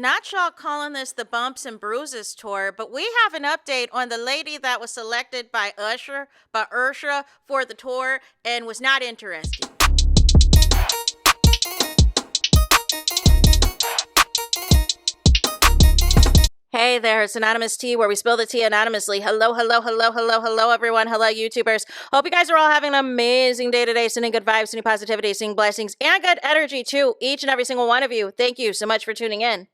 Not y'all calling this the Bumps and Bruises tour, but we have an update on the lady that was selected by Usher for the tour and was not interested. Hey there, it's Anonymous Tea, where we spill the tea anonymously. Hello, hello, hello, hello, hello, everyone. Hello, YouTubers. Hope you guys are all having an amazing day today, sending good vibes, sending positivity, sending blessings, and good energy to each and every single one of you. Thank you so much for tuning in.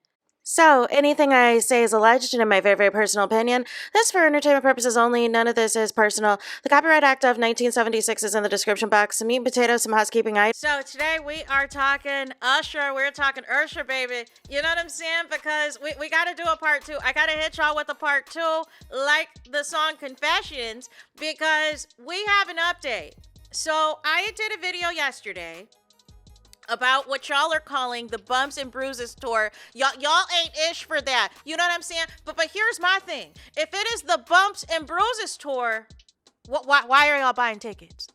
So, anything I say is alleged and in my very, very personal opinion. This for entertainment purposes only. None of this is personal. The Copyright Act of 1976 is in the description box. Some meat and potatoes, some housekeeping items. So, today we are talking Usher. We're talking Usher, baby. You know what I'm saying? Because we got to do a part two. I got to hit y'all with a part two, like the song Confessions, because we have an update. So, I did a video yesterday about what y'all are calling the Bumps and Bruises tour. Y'all ain't ish for that. You know what I'm saying? But here's my thing. If it is the Bumps and Bruises tour, why are y'all buying tickets?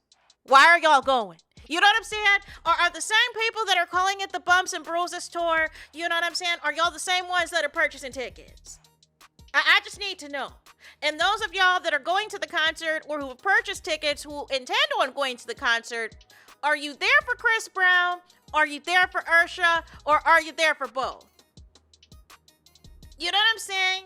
Why are y'all going? You know what I'm saying? Are the same people that are calling it the Bumps and Bruises tour, you know what I'm saying? Are y'all the same ones that are purchasing tickets? I just need to know. And those of y'all that are going to the concert or who have purchased tickets, who intend on going to the concert, are you there for Chris Brown? Are you there for Usher? Or are you there for both? You know what I'm saying?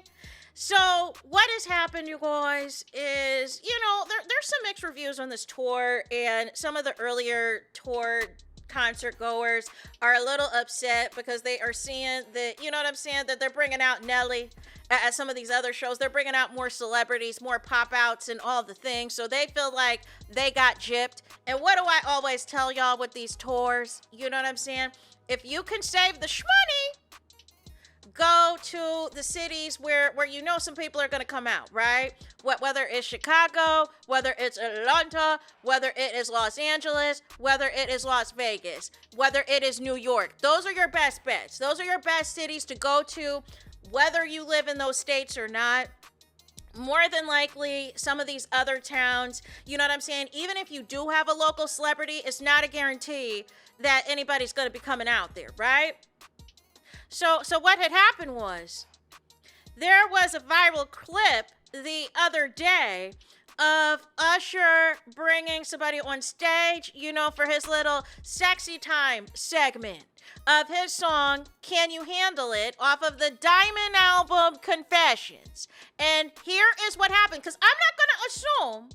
So what has happened, you guys, is, there's some mixed reviews on this tour, and some of the earlier tour concert goers are a little upset because they are seeing that, you know what I'm saying, that they're bringing out Nelly at some of these other shows. They're bringing out more celebrities, more pop-outs and all the things. So they feel like they got gypped. And what do I always tell y'all with these tours? You know what I'm saying? If you can save the shmoney, go to the cities where you know some people are going to come out, right? Whether it's Chicago, whether it's Atlanta, whether it is Los Angeles, whether it is Las Vegas, whether it is New York. Those are your best bets. Those are your best cities to go to, whether you live in those states or not. More than likely, some of these other towns, you know what I'm saying? Even if you do have a local celebrity, it's not a guarantee that anybody's going to be coming out there, right? So what had happened was, there was a viral clip the other day of Usher bringing somebody on stage, for his little sexy time segment of his song, Can You Handle It, off of the Diamond album, Confessions. And here is what happened, because I'm not going to assume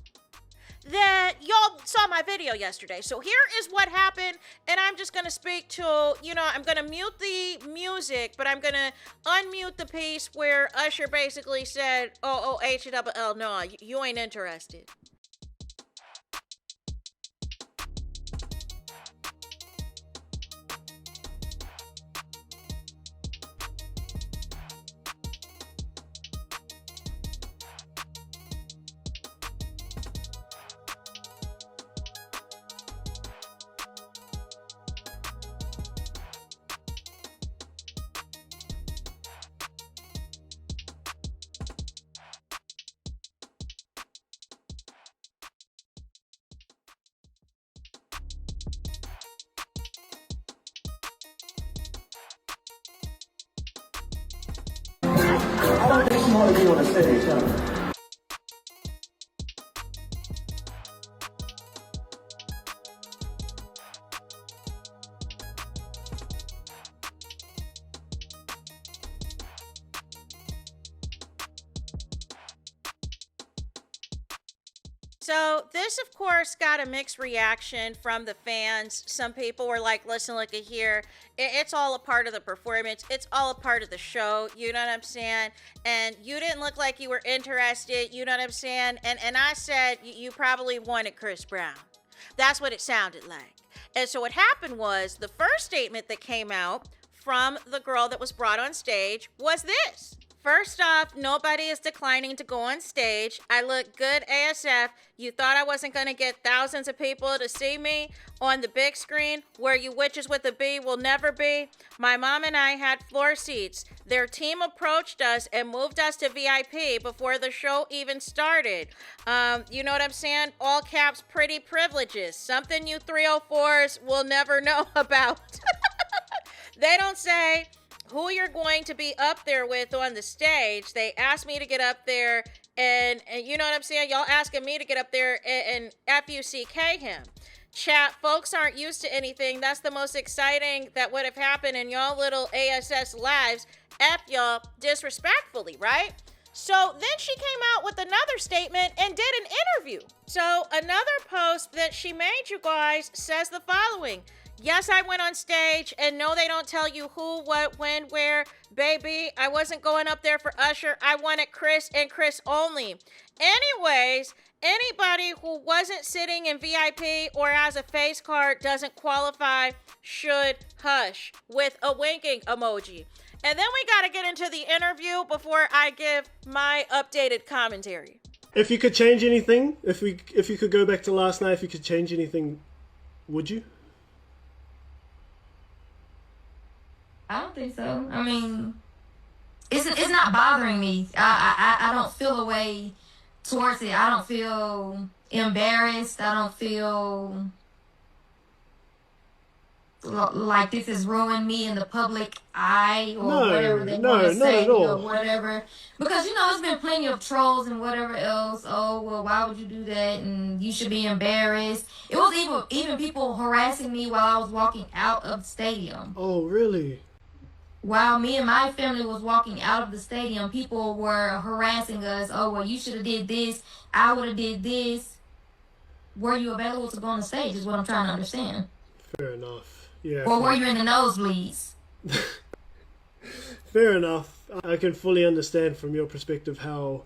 that y'all saw my video yesterday. So here is what happened, and I'm just going to speak to, I'm going to mute the music, but I'm going to unmute the piece where Usher basically said, H-double-L, no, you ain't interested. I don't think she want to be on the stage, huh? So this, of course, got a mixed reaction from the fans. Some people were like, listen, look at here. It's all a part of the performance. It's all a part of the show. You know what I'm saying? And you didn't look like you were interested. You know what I'm saying? And I said, you probably wanted Chris Brown. That's what it sounded like. And so what happened was, the first statement that came out from the girl that was brought on stage was this. First off, nobody is declining to go on stage. I look good ASF. You thought I wasn't going to get thousands of people to see me on the big screen where you witches with a B will never be. My mom and I had floor seats. Their team approached us and moved us to VIP before the show even started. You know what I'm saying? All caps, pretty privileges. Something you 304s will never know about. They don't say who you're going to be up there with on the stage. They asked me to get up there, and you know what I'm saying? Y'all asking me to get up there and F-U-C-K him. Chat, folks aren't used to anything. That's the most exciting that would have happened in y'all little ASS lives. F y'all disrespectfully, right? So then she came out with another statement and did an interview. So another post that she made, you guys, says the following. Yes, I went on stage, and no, they don't tell you who, what, when, where. Baby, I wasn't going up there for Usher. I wanted Chris and Chris only. Anyways, anybody who wasn't sitting in VIP or has a face card doesn't qualify should hush with a winking emoji. And then we got to get into the interview before I give my updated commentary. If you could change anything, if you could go back to last night, if you could change anything, would you? I don't think so. I mean, it's not bothering me. I don't feel a way towards it. I don't feel embarrassed. I don't feel like this has ruined me in the public eye or whatever they want to say or whatever. Because, you know, there's been plenty of trolls and whatever else. Oh, well, why would you do that? And you should be embarrassed. It was even people harassing me while I was walking out of the stadium. Oh, really? While me and my family was walking out of the stadium, people were harassing us. Oh, well, you should have did this. I would have did this. Were you available to go on the stage is what I'm trying to understand. Fair enough. Yeah. Or were you in the nosebleeds? Fair enough. I can fully understand from your perspective how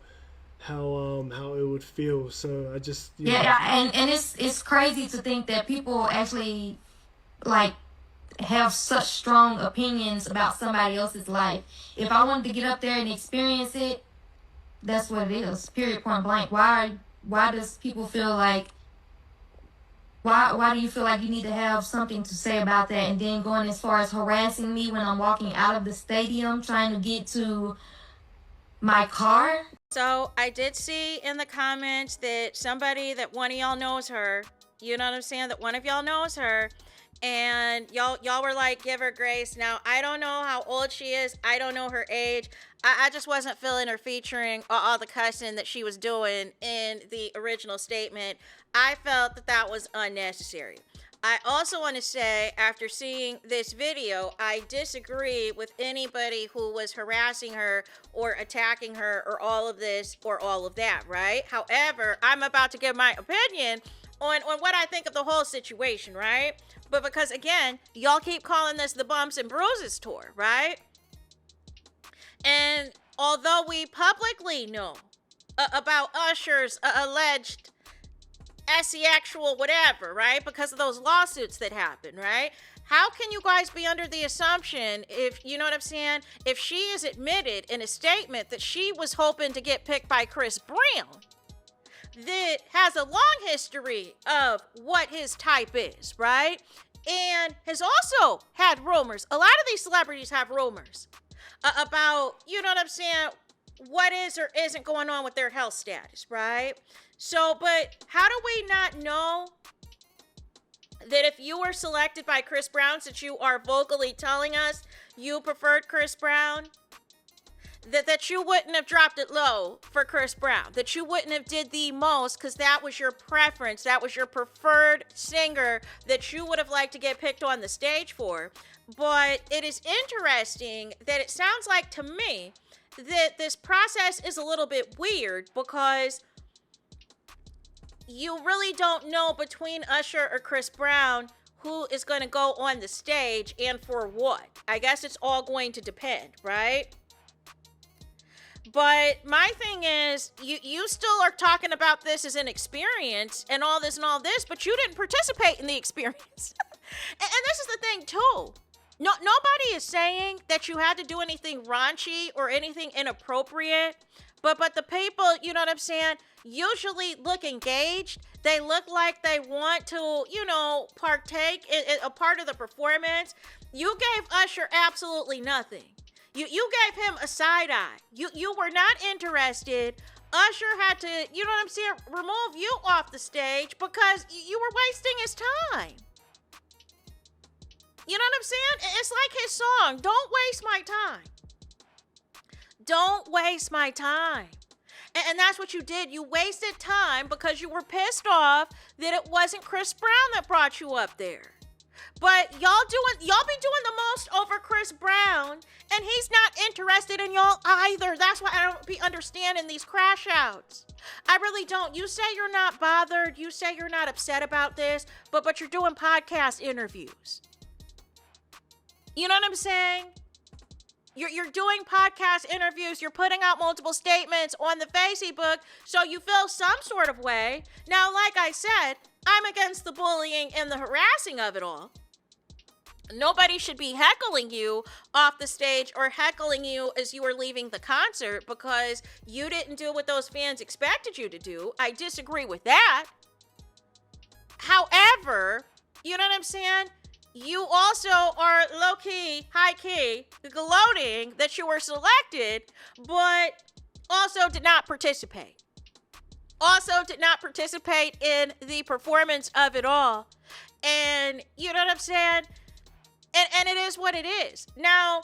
it would feel. So I just and it's crazy to think that people actually like have such strong opinions about somebody else's life. If I wanted to get up there and experience it, that's what it is. Period. Point blank. Why does people feel like? Why do you feel like you need to have something to say about that? And then going as far as harassing me when I'm walking out of the stadium trying to get to my car? So I did see in the comments that somebody that one of y'all knows her. You know what I'm saying? That one of y'all knows her. And y'all were like, give her grace. Now, I don't know how old she is. I don't know her age. I just wasn't feeling her featuring all the cussing that she was doing in the original statement. I felt that was unnecessary. I also want to say, after seeing this video, I disagree with anybody who was harassing her or attacking her or all of this or all of that, right? However, I'm about to give my opinion on what I think of the whole situation, right? But because, again, y'all keep calling this the Bumps and Bruises tour, right? And although we publicly know about Usher's alleged actual whatever, right? Because of those lawsuits that happened, right? How can you guys be under the assumption, if you know what I'm saying, if she is admitted in a statement that she was hoping to get picked by Chris Brown, that has a long history of what his type is, right? And has also had rumors. A lot of these celebrities have rumors about, you know what I'm saying, what is or isn't going on with their health status, right? So, but how do we not know that if you were selected by Chris Brown, since you are vocally telling us you preferred Chris Brown, that you wouldn't have dropped it low for Chris Brown, that you wouldn't have did the most because that was your preference, that was your preferred singer that you would have liked to get picked on the stage for. But it is interesting that it sounds like to me that this process is a little bit weird because you really don't know between Usher or Chris Brown who is going to go on the stage and for what. I guess it's all going to depend, right? But my thing is, you still are talking about this as an experience and all this, but you didn't participate in the experience. and this is the thing, too. No, nobody is saying that you had to do anything raunchy or anything inappropriate. But the people, you know what I'm saying, usually look engaged. They look like they want to, you know, partake in a part of the performance. You gave Usher absolutely nothing. You gave him a side eye. You were not interested. Usher had to, you know what I'm saying, remove you off the stage because you were wasting his time. You know what I'm saying? It's like his song, Don't Waste My Time. Don't waste my time. And that's what you did. You wasted time because you were pissed off that it wasn't Chris Brown that brought you up there. But y'all be doing the most over Chris Brown, and he's not interested in y'all either. That's why I don't be understanding these crash outs. I really don't. You say you're not bothered. You say you're not upset about this, but you're doing podcast interviews. You know what I'm saying? You're doing podcast interviews. You're putting out multiple statements on the Facebook, so you feel some sort of way. Now, like I said, I'm against the bullying and the harassing of it all. Nobody should be heckling you off the stage or heckling you as you were leaving the concert because you didn't do what those fans expected you to do. I disagree with that. However, you know what I'm saying? You also are low-key, high-key, gloating that you were selected, but also did not participate. Also did not participate in the performance of it all. And you know what I'm saying? And it is what it is. Now,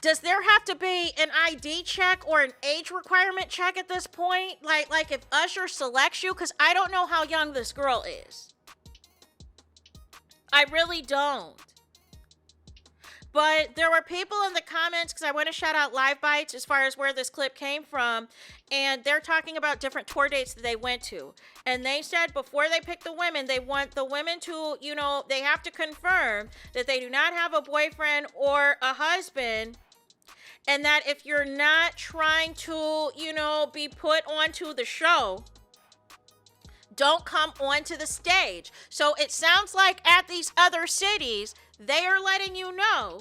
does there have to be an ID check or an age requirement check at this point? Like if Usher selects you? Because I don't know how young this girl is. I really don't. But there were people in the comments, because I want to shout out Live Bites as far as where this clip came from, and they're talking about different tour dates that they went to. And they said before they pick the women, they want the women to, they have to confirm that they do not have a boyfriend or a husband, and that if you're not trying to, be put onto the show, don't come onto the stage. So it sounds like at these other cities, they are letting you know,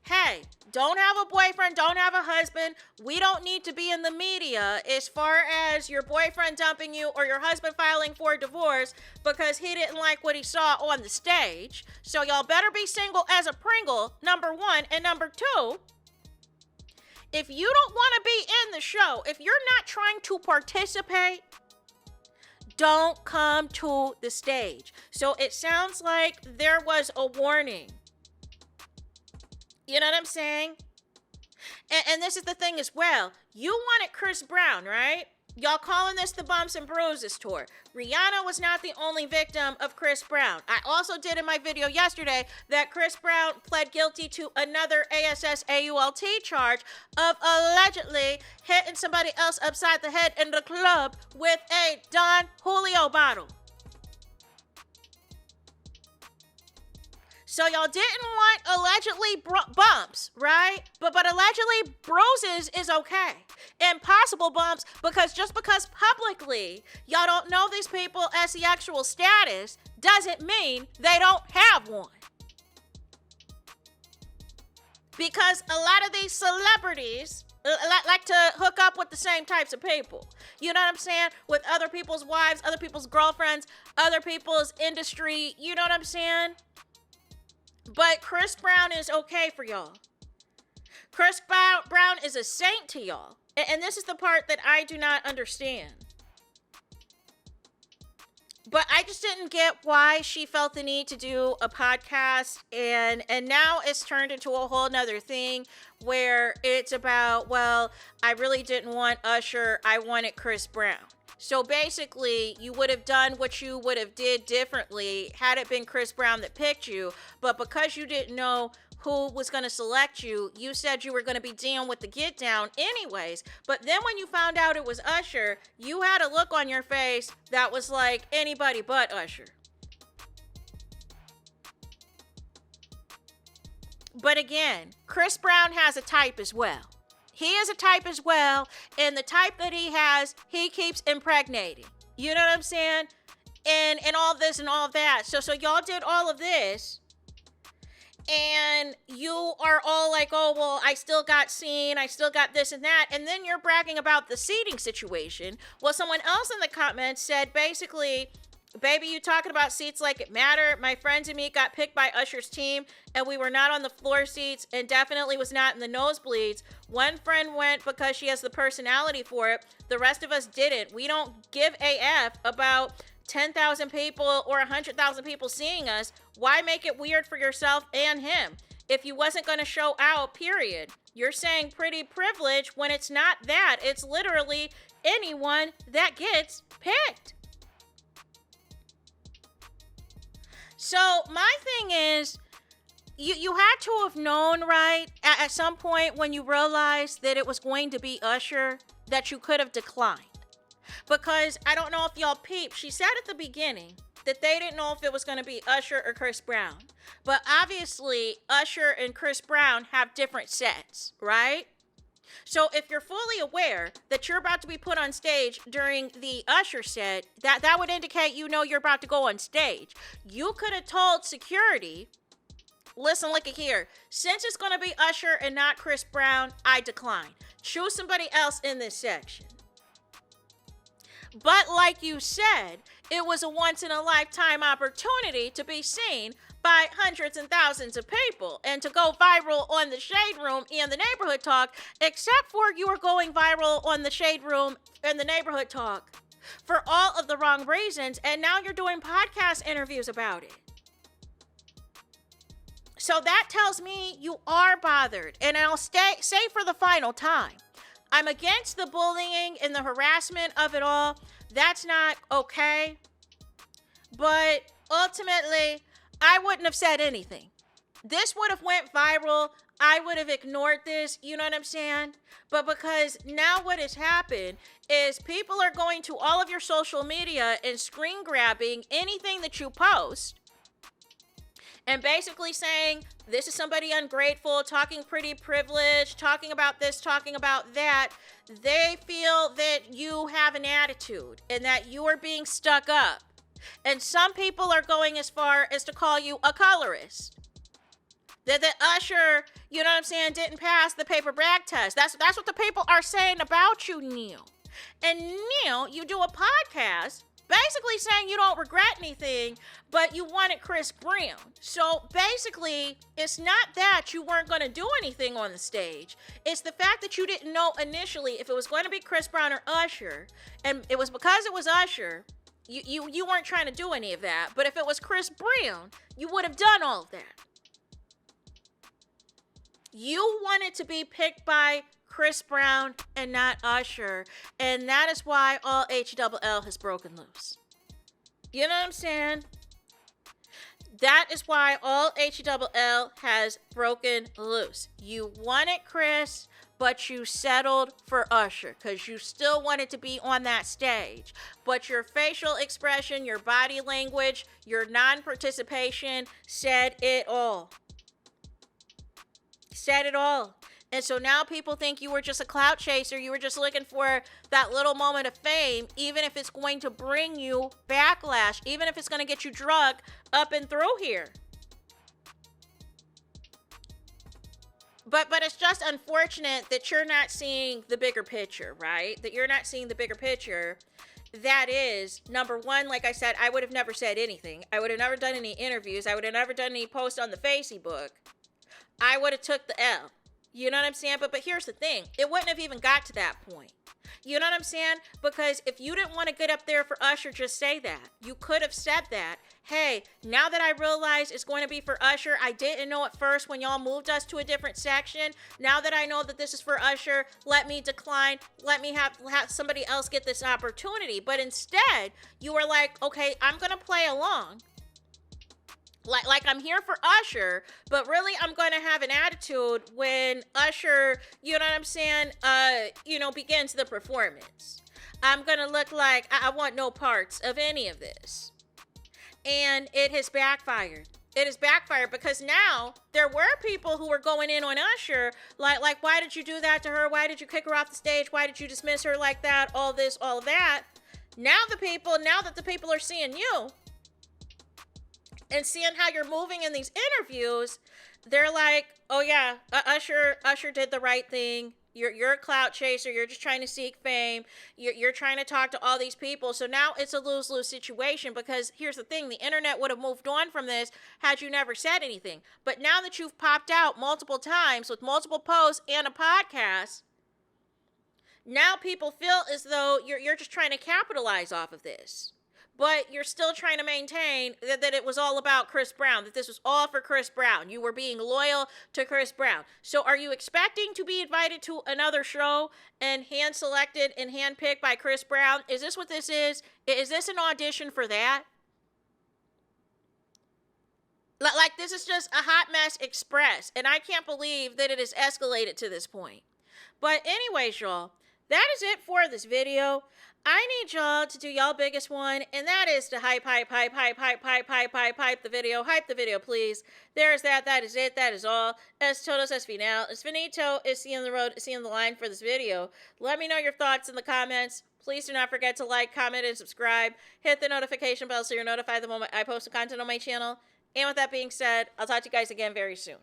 hey, don't have a boyfriend, don't have a husband. We don't need to be in the media as far as your boyfriend dumping you or your husband filing for divorce because he didn't like what he saw on the stage. So y'all better be single as a Pringle, number one. And number two, if you don't want to be in the show, if you're not trying to participate, don't come to the stage. So it sounds like there was a warning. You know what I'm saying? And this is the thing as well. You wanted Chris Brown, right? Y'all calling this the Bumps and Bruises tour. Rihanna was not the only victim of Chris Brown. I also did in my video yesterday that Chris Brown pled guilty to another ASSAULT charge of allegedly hitting somebody else upside the head in the club with a Don Julio bottle. So y'all didn't want allegedly bumps, right? But allegedly bruises is okay. And possible bumps, because just because publicly y'all don't know these people as the actual status doesn't mean they don't have one. Because a lot of these celebrities like to hook up with the same types of people. You know what I'm saying? With other people's wives, other people's girlfriends, other people's industry. You know what I'm saying? But Chris Brown is okay for y'all. Chris Brown is a saint to y'all. And this is the part that I do not understand. But I just didn't get why she felt the need to do a podcast. And now it's turned into a whole nother thing where it's about, well, I really didn't want Usher. I wanted Chris Brown. So basically, you would have done what you would have did differently had it been Chris Brown that picked you. But because you didn't know who was going to select you, you said you were going to be down with the get down anyways. But then when you found out it was Usher, you had a look on your face that was like anybody but Usher. But again, Chris Brown has a type as well. He is a type as well, and the type that he has, he keeps impregnating. You know what I'm saying? And all this and all that. So y'all did all of this, and you are all like, oh, well, I still got seen, I still got this and that, and then you're bragging about the seating situation. Well, someone else in the comments said, basically, baby, you talking about seats like it matter. My friends and me got picked by Usher's team, and we were not on the floor seats and definitely was not in the nosebleeds. One friend went because she has the personality for it. The rest of us didn't. We don't give AF about 10,000 people or 100,000 people seeing us, why make it weird for yourself and him? If you wasn't going to show out, period. You're saying pretty privilege when it's not that. It's literally anyone that gets picked. So my thing is, you had to have known, right, at some point when you realized that it was going to be Usher, that you could have declined. Because I don't know if y'all peeped, she said at the beginning that they didn't know if it was going to be Usher or Chris Brown. But obviously, Usher and Chris Brown have different sets, right? So if you're fully aware that you're about to be put on stage during the Usher set, that would indicate you know you're about to go on stage. You could have told security, listen, look at here. Since it's going to be Usher and not Chris Brown, I decline. Choose somebody else in this section. But like you said, it was a once-in-a-lifetime opportunity to be seen by hundreds and thousands of people and to go viral on the Shade Room and the Neighborhood Talk, except for you were going viral on the Shade Room and the Neighborhood Talk for all of the wrong reasons, and now you're doing podcast interviews about it. So that tells me you are bothered, and I'll say for the final time, I'm against the bullying and the harassment of it all. That's not okay. But ultimately, I wouldn't have said anything. This would have went viral. I would have ignored this. You know what I'm saying? But because now what has happened is people are going to all of your social media and screen grabbing anything that you post and basically saying, this is somebody ungrateful, talking pretty privileged, talking about this, talking about that. They feel that you have an attitude and that you are being stuck up. And some people are going as far as to call you a colorist. That Usher, you know what I'm saying, didn't pass the paper bag test. That's what the people are saying about you, Neil. And Neil, you do a podcast basically saying you don't regret anything, but you wanted Chris Brown. So basically, it's not that you weren't going to do anything on the stage. It's the fact that you didn't know initially if it was going to be Chris Brown or Usher, and it was because it was Usher, you weren't trying to do any of that. But if it was Chris Brown, you would have done all of that. You wanted to be picked by Chris Brown and not Usher, and that is why all HLL has broken loose. You know what I'm saying? That is why all HLL has broken loose. You wanted Chris, but you settled for Usher because you still wanted to be on that stage. But your facial expression, your body language, your non-participation said it all. Said it all. And so now people think you were just a clout chaser. You were just looking for that little moment of fame, even if it's going to bring you backlash, even if it's going to get you drug up and through here. But it's just unfortunate that you're not seeing the bigger picture, right? That you're not seeing the bigger picture. That is, number one, like I said, I would have never said anything. I would have never done any interviews. I would have never done any posts on the Facebook. I would have took the L. You know what I'm saying? But here's the thing. It wouldn't have even got to that point. You know what I'm saying? Because if you didn't want to get up there for Usher, just say that. You could have said that. Hey, now that I realize it's going to be for Usher, I didn't know at first when y'all moved us to a different section. Now that I know that this is for Usher, let me decline. Let me have somebody else get this opportunity. But instead, you were like, okay, I'm going to play along. Like I'm here for Usher, but really I'm going to have an attitude when Usher, you know what I'm saying, begins the performance. I'm going to look like I want no parts of any of this. And it has backfired. It has backfired because now there were people who were going in on Usher, like why did you do that to her? Why did you kick her off the stage? Why did you dismiss her like that? All this, all of that. Now that the people are seeing you, and seeing how you're moving in these interviews, they're like, oh yeah, Usher did the right thing. You're a clout chaser. You're just trying to seek fame. You're trying to talk to all these people. So now it's a lose-lose situation because here's the thing. The internet would have moved on from this had you never said anything. But now that you've popped out multiple times with multiple posts and a podcast, now people feel as though you're just trying to capitalize off of this. but you're still trying to maintain that it was all about Chris Brown, that this was all for Chris Brown. You were being loyal to Chris Brown. So are you expecting to be invited to another show and hand selected and hand picked by Chris Brown? Is this what this is? Is this an audition for that? Like, this is just a hot mess express, and I can't believe that it has escalated to this point. But anyways, y'all, that is it for this video. I need y'all to do y'all biggest one, and that is to hype the video. Hype the video, please. There's that. That is it. That is all. Es todos es final. Es finito. Es the end of the road. Es the end of the line for this video. Let me know your thoughts in the comments. Please do not forget to like, comment, and subscribe. Hit the notification bell so you're notified the moment I post content on my channel. And with that being said, I'll talk to you guys again very soon.